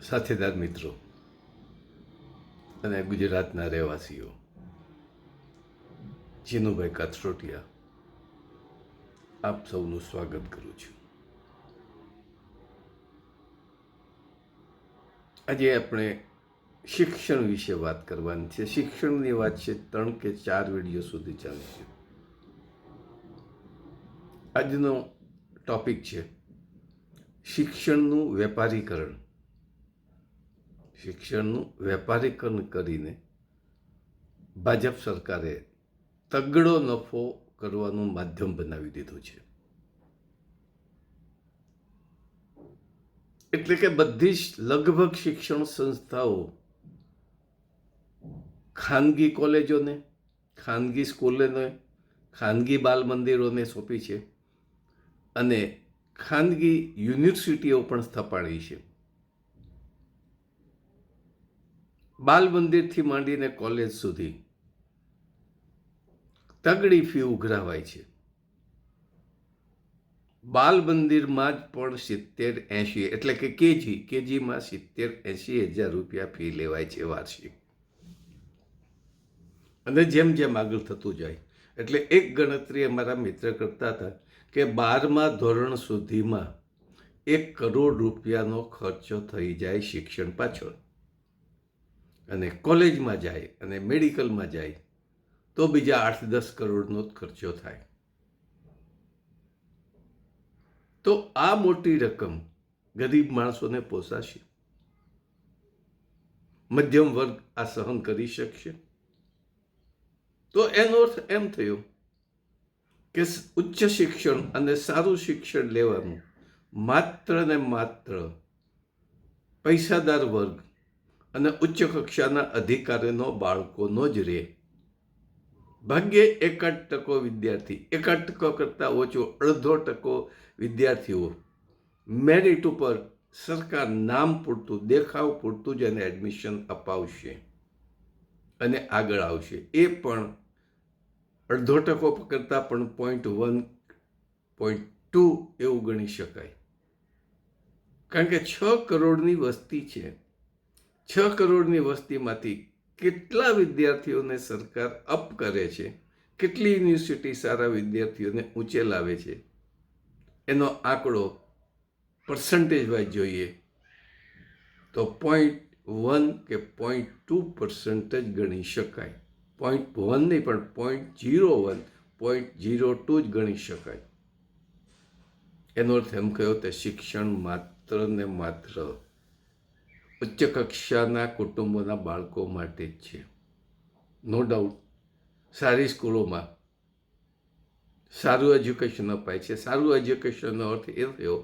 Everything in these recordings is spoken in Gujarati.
સાથીદાર મિત્રો અને ગુજરાતના રહેવાસીઓ, જીનુભાઈ કાથરોટિયા આપ સૌનું સ્વાગત કરું છું. આજે આપણે શિક્ષણ વિશે વાત કરવાની છે. શિક્ષણની વાત છે 3 કે 4 વિડીયો સુધી ચાલશે. આજનો ટોપિક છે શિક્ષણનું વેપારીકરણ. શિક્ષણનું વેપારીકરણ કરીને ભાજપ સરકારે તગડો નફો કરવાનું માધ્યમ બનાવી દીધું છે. એટલે કે બધી જ લગભગ શિક્ષણ સંસ્થાઓ ખાનગી કોલેજોને, ખાનગી સ્કૂલોને, ખાનગી બાલ મંદિરોને સોંપી છે અને ખાનગી યુનિવર્સિટીઓ પણ સ્થપાડી છે. બાલ મંદિરથી માંડીને કોલેજ સુધી તગડી ફી ઉઘરાવાય છે. બાલ મંદિરમાં જ પણ 70-80 એટલે કે કેજીમાં 70-80 હજાર રૂપિયા ફી લેવાય છે વાર્ષિક. અને જેમ જેમ આગળ થતું જાય એટલે એક ગણતરી અમારા મિત્ર કરતા હતા કે 12મા ધોરણ સુધીમાં 1 કરોડ રૂપિયાનો ખર્ચો થઈ જાય શિક્ષણ પાછળ. અને કોલેજમાં જાય અને મેડિકલમાં જાય તો બીજા 8-10 કરોડનો જ ખર્ચો થાય. તો આ મોટી રકમ ગરીબ માણસોને પોસાશે? મધ્યમ વર્ગ આ સહન કરી શકશે? તો એનો અર્થ એમ થયો કે ઉચ્ચ શિક્ષણ અને સારું શિક્ષણ લેવાનું માત્ર ને માત્ર પૈસાદાર વર્ગ અને ઉચ્ચ કક્ષાના અધિકારીનો બાળકોનો જ રહે. ભાગ્યે 1% વિદ્યાર્થી, 1% કરતાં ઓછો 1/2% વિદ્યાર્થીઓ મેરિટ ઉપર સરકાર નામ પૂરતું, દેખાવ પૂરતું જ એને એડમિશન અપાવશે અને આગળ આવશે. એ પણ 1/2% કરતાં પણ 0.1, 0.2 એવું ગણી શકાય. કારણ કે 6 કરોડની વસ્તી છે. 6 કરોડની વસ્તીમાંથી કેટલા વિદ્યાર્થીઓને સરકાર અપ કરે છે, કેટલી યુનિવર્સિટી સારા વિદ્યાર્થીઓને ઊંચે લાવે છે, એનો આંકડો પર્સન્ટેજ વાઇઝ જોઈએ તો 0.1 કે 0.2% જ ગણી શકાય. 0.1 નહીં પણ 0.01, 0.02 જ ગણી શકાય. એનો અર્થ એમ કયો કે શિક્ષણ માત્ર ને માત્ર ઉચ્ચ કક્ષાના કુટુંબોના બાળકો માટે જ છે. નો ડાઉટ સારી સ્કૂલોમાં સારું એજ્યુકેશન અપાય છે. સારું એજ્યુકેશનનો અર્થ એ થયો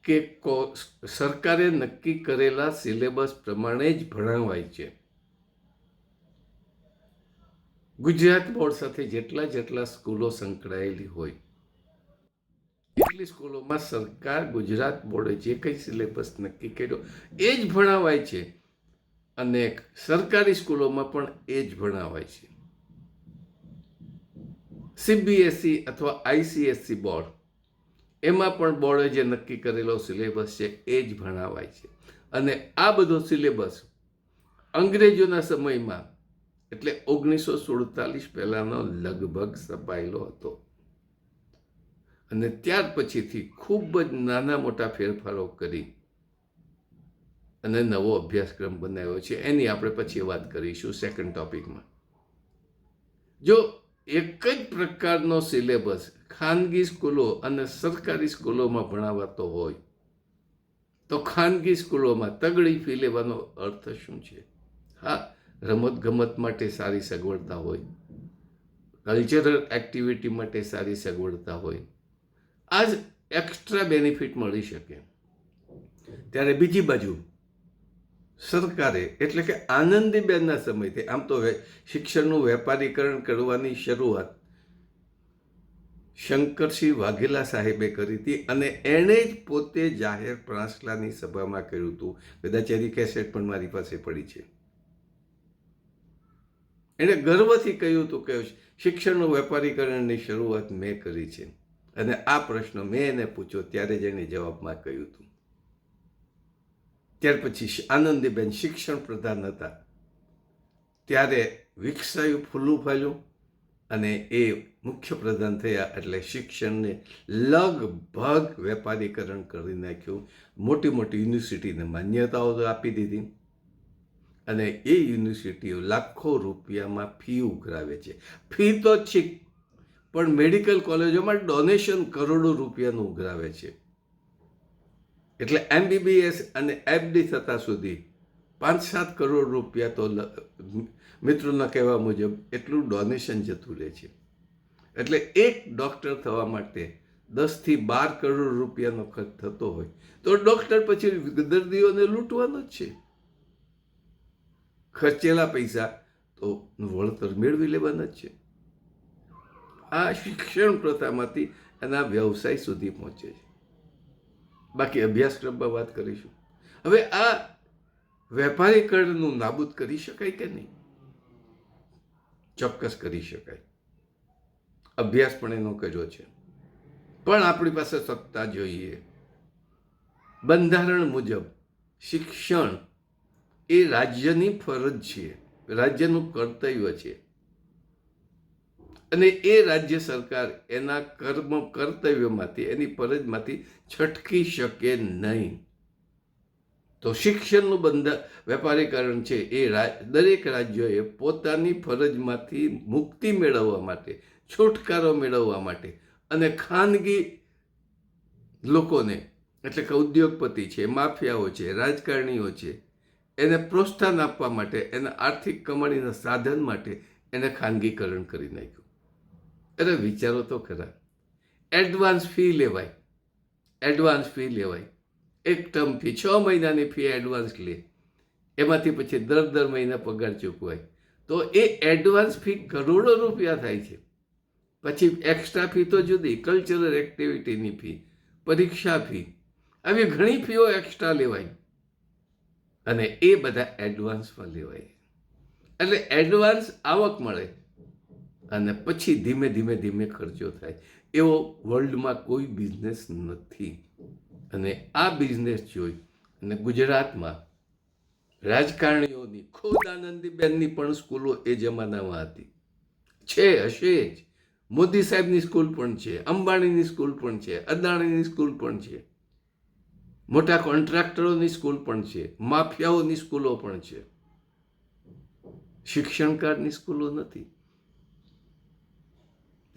કે સરકારે નક્કી કરેલા સિલેબસ પ્રમાણે જ ભણાવાય છે. ગુજરાત બોર્ડ સાથે જેટલા સ્કૂલો સંકળાયેલી હોય એટલી સ્કૂલોમાં સરકાર ગુજરાત બોર્ડે જે કંઈ સિલેબસ નક્કી કર્યો એ જ ભણાવાય છે અને સરકારી સ્કૂલોમાં પણ એ જ ભણાવાય છે. CBSE અથવા ICSE બોર્ડ, એમાં પણ બોર્ડે જે નક્કી કરેલો સિલેબસ છે એ જ ભણાવાય છે. અને આ બધો સિલેબસ અંગ્રેજોના સમયમાં એટલે 1947 પહેલાનો લગભગ છપાયેલો હતો અને ત્યાર પછીથી ખૂબ જ નાના મોટા ફેરફારો કરી અને નવો અભ્યાસક્રમ બનાવ્યો છે. એની આપણે પછી વાત કરીશું સેકન્ડ ટોપિકમાં. જો એક જ પ્રકારનો સિલેબસ ખાનગી સ્કૂલો અને સરકારી સ્કૂલોમાં ભણાવાતો હોય તો ખાનગી સ્કૂલોમાં તગડી ફી લેવાનો અર્થ શું છે? હા, રમતગમત માટે સારી સગવડતા હોય, કલ્ચરલ એક્ટિવિટી માટે સારી સગવડતા હોય, આ જ એક્સ્ટ્રા બેનિફિટ મળી શકે. ત્યારે બીજી બાજુ સરકારે એટલે કે આનંદીબેનના સમયથી, આમ તો શિક્ષણનું વેપારીકરણ કરવાની શરૂઆત શંકરસિંહ વાઘેલા સાહેબે કરી હતી અને એણે જ પોતે જાહેર પ્રાસલાની સભામાં કર્યું હતું. કદાચ એની કેસેટ પણ મારી પાસે પડી છે. એણે ગર્વથી કહ્યું હતું કે શિક્ષણનું વેપારીકરણની શરૂઆત મેં કરી છે. અને આ પ્રશ્ન મેં એને પૂછ્યો ત્યારે જ એણે જવાબમાં કહ્યું હતું ત્યાર પછી આનંદીબેન શિક્ષણ પ્રધાન હતા, ત્યારે વિકસાયું, ફૂલું ફાલ્યું, અને એ મુખ્ય પ્રધાન થયા એટલે શિક્ષણને લગભગ વેપારીકરણ કરી નાખ્યું. મોટી મોટી યુનિવર્સિટીને માન્યતાઓ આપી દીધી, અને એ યુનિવર્સિટીઓ લાખો રૂપિયામાં ફી ઉઘરાવે છે. ફી તો ઠીક, પણ મેડિકલ કોલેજોમાં ડોનેશન કરોડો રૂપિયાનું ઉઘરાવે છે. એટલે MBBS અને FD થતા સુધી 5-7 કરોડ રૂપિયા તો મિત્રોના કહેવા મુજબ એટલું ડોનેશન જતું રહે છે. એટલે એક ડૉક્ટર થવા માટે 10 થી 12 કરોડ રૂપિયાનો ખર્ચ થતો હોય તો ડૉક્ટર પછી દર્દીઓને લૂંટવાનો જ છે. ખર્ચેલા પૈસા તો વળતર મેળવી લેવાના જ છે. આ શિક્ષણ પ્રથામાંથી એના વ્યવસાય સુધી પહોંચે છે. બાકી અભ્યાસક્રમમાં વાત કરીશું. હવે આ વેપારીકરણનું નાબૂદ કરી શકાય કે નહીં? ચોક્કસ કરી શકાય. અભ્યાસ પણ એનો કર્યો છે, પણ આપણી પાસે સત્તા જોઈએ. બંધારણ મુજબ શિક્ષણ એ રાજ્યની ફરજ છે, રાજ્યનું કર્તવ્ય છે, અને એ રાજ્ય સરકાર એના કર્તવ્યમાંથી, એની ફરજમાંથી છટકી શકે નહીં. તો શિક્ષણનું વેપારીકરણ છે એ દરેક રાજ્યોએ પોતાની ફરજમાંથી મુક્તિ મેળવવા માટે, છુટકારો મેળવવા માટે, અને ખાનગી લોકોને એટલે કે ઉદ્યોગપતિ છે, માફિયાઓ છે, રાજકારણીઓ છે, એને પ્રોત્સાહન આપવા માટે, એના આર્થિક કમાણીના સાધન માટે એને ખાનગીકરણ કરી નાખ્યું. અરે વિચારો તો ખરા, એડવાન્સ ફી લેવાય, એડવાન્સ ફી લેવાય, એક ટર્મ ફી, 6 મહિનાની ફી એડવાન્સ લે, એમાંથી પછી દર મહિને પગાર ચૂકવાય, તો એ એડવાન્સ ફી કરોડો રૂપિયા થાય છે. પછી એક્સ્ટ્રા ફી તો જુદી, કલ્ચરલ એક્ટિવિટીની ફી, પરીક્ષા ફી, આવી ઘણી ફીઓ એક્સ્ટ્રા લેવાય, અને એ બધા એડવાન્સમાં લેવાય. એટલે એડવાન્સ આવક મળે અને પછી ધીમે ધીમે ખર્ચો થાય. એવો વર્લ્ડમાં કોઈ બિઝનેસ નથી. અને આ બિઝનેસ જોઈ અને ગુજરાતમાં રાજકારણીઓની, ખુદ આનંદીબેનની પણ સ્કૂલો એ જમાનામાં હતી, છે, હશે જ. મોદી સાહેબની સ્કૂલ પણ છે, અંબાણીની સ્કૂલ પણ છે, અદાણીની સ્કૂલ પણ છે, મોટા કોન્ટ્રાક્ટરોની સ્કૂલ પણ છે, માફિયાઓની સ્કૂલો પણ છે. શિક્ષણકારની સ્કૂલો નથી,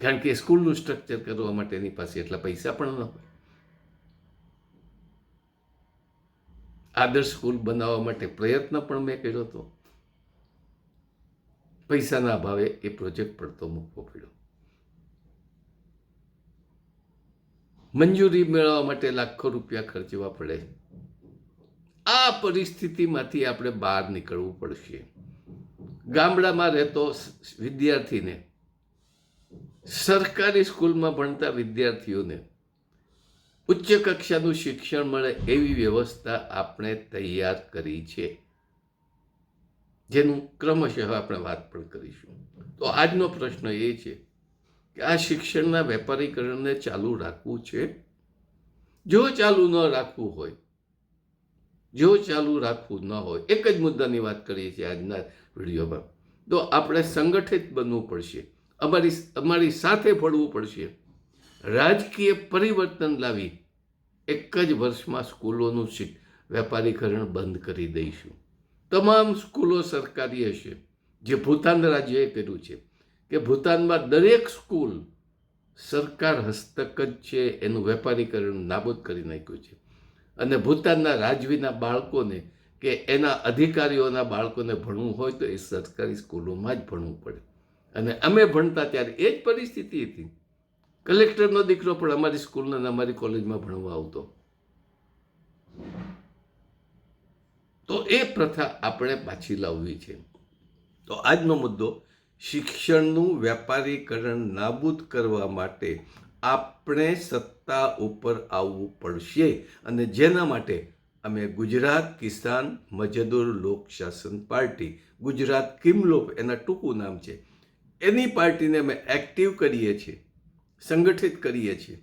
કારણ કે સ્કૂલનું સ્ટ્રક્ચર કરવા માટે એની પાસે એટલા પૈસા પણ ન હોય. આદર્શ સ્કૂલ બનાવવા માટે પ્રયત્ન પણ મેં કર્યો હતો, પૈસાના અભાવે એ પ્રોજેક્ટ પડતો મૂકવો પડ્યો. મંજૂરી મેળવવા માટે લાખો રૂપિયા ખર્ચવા પડે. આ પરિસ્થિતિમાંથી આપણે બહાર નીકળવું પડશે. ગામડામાં રહેતો વિદ્યાર્થીને, સરકારી સ્કૂલમાં ભણતા વિદ્યાર્થીઓને ઉચ્ચ કક્ષાનું શિક્ષણ મળે એવી વ્યવસ્થા આપણે તૈયાર કરી છે, જેનું ક્રમશઃ આપણે વાત પણ કરીશું. તો આજનો પ્રશ્ન એ છે કે આ શિક્ષણના વેપારીકરણને ચાલુ રાખવું છે? જો ચાલુ ન રાખવું હોય, જો ચાલુ રાખવું ન હોય, એક જ મુદ્દાની વાત કરીએ છીએ આજના વિડીયોમાં, તો આપણે સંગઠિત બનવું પડશે, અમારી સાથે ભળવું પડશે, રાજકીય પરિવર્તન લાવી એક જ વર્ષમાં સ્કૂલોનું વેપારીકરણ બંધ કરી દઈશું. તમામ સ્કૂલો સરકારી હશે, જે ભૂતાન રાજ્યએ કર્યું છે કે ભૂતાનમાં દરેક સ્કૂલ સરકાર હસ્તક જ છે, એનું વેપારીકરણ નાબૂદ કરી નાખ્યું છે. અને ભૂતાનના રાજવીના બાળકોને કે એના અધિકારીઓના બાળકોને ભણવું હોય તો એ સરકારી સ્કૂલોમાં જ ભણવું પડે. અને અમે ભણતા ત્યારે એ જ પરિસ્થિતિ હતી. કલેક્ટરનો દીકરો પણ અમારી સ્કૂલના અને અમારી કોલેજમાં ભણવા આવતો. તો એ પ્રથા આપણે પાછી લાવવી છે. તો આજનો મુદ્દો, શિક્ષણનું વેપારીકરણ નાબૂદ કરવા માટે આપણે સત્તા ઉપર આવવું પડશે. અને જેના માટે અમે ગુજરાત કિસાન મજદૂર લોક શાસન પાર્ટી, ગુજરાત કિમલોપ એના ટૂંકું નામ છે, એની પાર્ટીને અમે એક્ટિવ કરીએ છીએ, સંગઠિત કરીએ છીએ.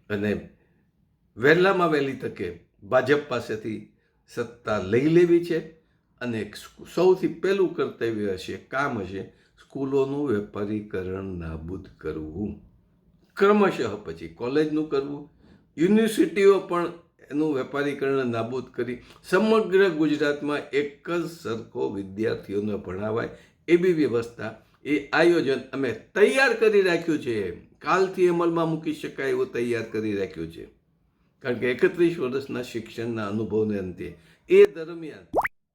અને વહેલામાં વહેલી તકે ભાજપ પાસેથી સત્તા લઈ લેવી છે અને સૌથી પહેલું કર્તવ્ય હશે, કામ હશે, સ્કૂલોનું વેપારીકરણ નાબૂદ કરવું, ક્રમશઃ પછી કોલેજનું કરવું, યુનિવર્સિટીઓ પણ એનું વેપારીકરણ નાબૂદ કરી સમગ્ર ગુજરાતમાં એક જ સરખો વિદ્યાર્થીઓને ભણાવાય એવી વ્યવસ્થા, એ આયોજન અમે તૈયાર કરી રાખ્યું છે. કાલથી અમલમાં મૂકી શકાય એવું તૈયાર કરી રાખ્યું છે. કારણ કે 31 વર્ષના શિક્ષણના અનુભવને અંતે એ દરમિયાન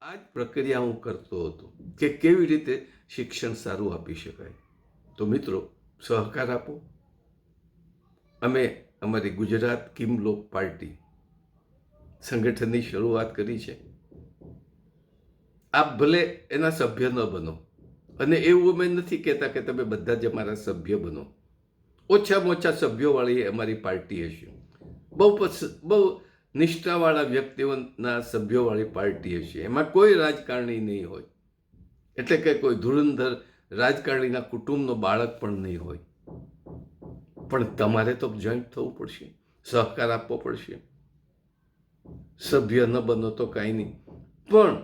આ જ પ્રક્રિયા હું કરતો હતો કે કેવી રીતે શિક્ષણ સારું આપી શકાય. તો મિત્રો, સહકાર આપો. અમે અમારી ગુજરાત કિમલોક પાર્ટી સંગઠનની શરૂઆત કરી છે. આપ ભલે એના સભ્ય ન બનો, અને એવું અમે નથી કહેતા કે તમે બધા જ અમારા સભ્ય બનો. ઓછામાં ઓછા સભ્યોવાળી અમારી પાર્ટી હશે. બહુ નિષ્ઠાવાળા વ્યક્તિઓના સભ્યોવાળી પાર્ટી હશે. એમાં કોઈ રાજકારણી નહીં હોય, એટલે કે કોઈ ધુરંધર રાજકારણીના કુટુંબનો બાળક પણ નહીં હોય. પણ તમારે તો જોઈન્ટ થવું પડશે, સહકાર આપવો પડશે. સભ્ય ન બનો તો કાંઈ નહીં, પણ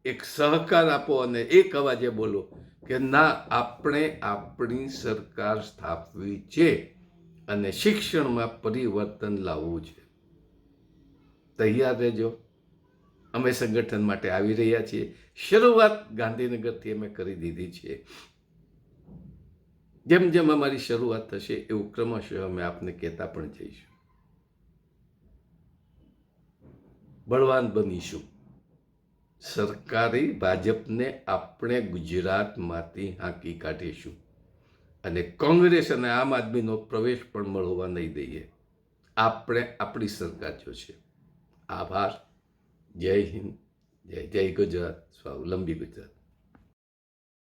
એક સહકાર આપો અને એક અવાજે બોલો કે ના, આપણે આપણી સરકાર સ્થાપવી છે અને શિક્ષણમાં પરિવર્તન લાવવું છે. તૈયાર રહેજો. અમે સંગઠન માટે આવી રહ્યા છીએ. શરૂઆત ગાંધીનગરથી અમે કરી દીધી છે. જેમ જેમ અમારી શરૂઆત થશે એવું ક્રમશઃ અમે આપને કહેતા પણ જઈશું. બળવાન બનીશું. સરકારી ભાજપને આપણે ગુજરાતમાંથી હાંકી કાઢીશું અને કોંગ્રેસ અને આમ આદમીનો પ્રવેશ પણ મળવા નહીં દઈએ. આપણે આપણી સરકાર જોશે. આભાર. જય હિન્દ, જય ગુજરાત, સ્વાવલંબી ગુજરાત.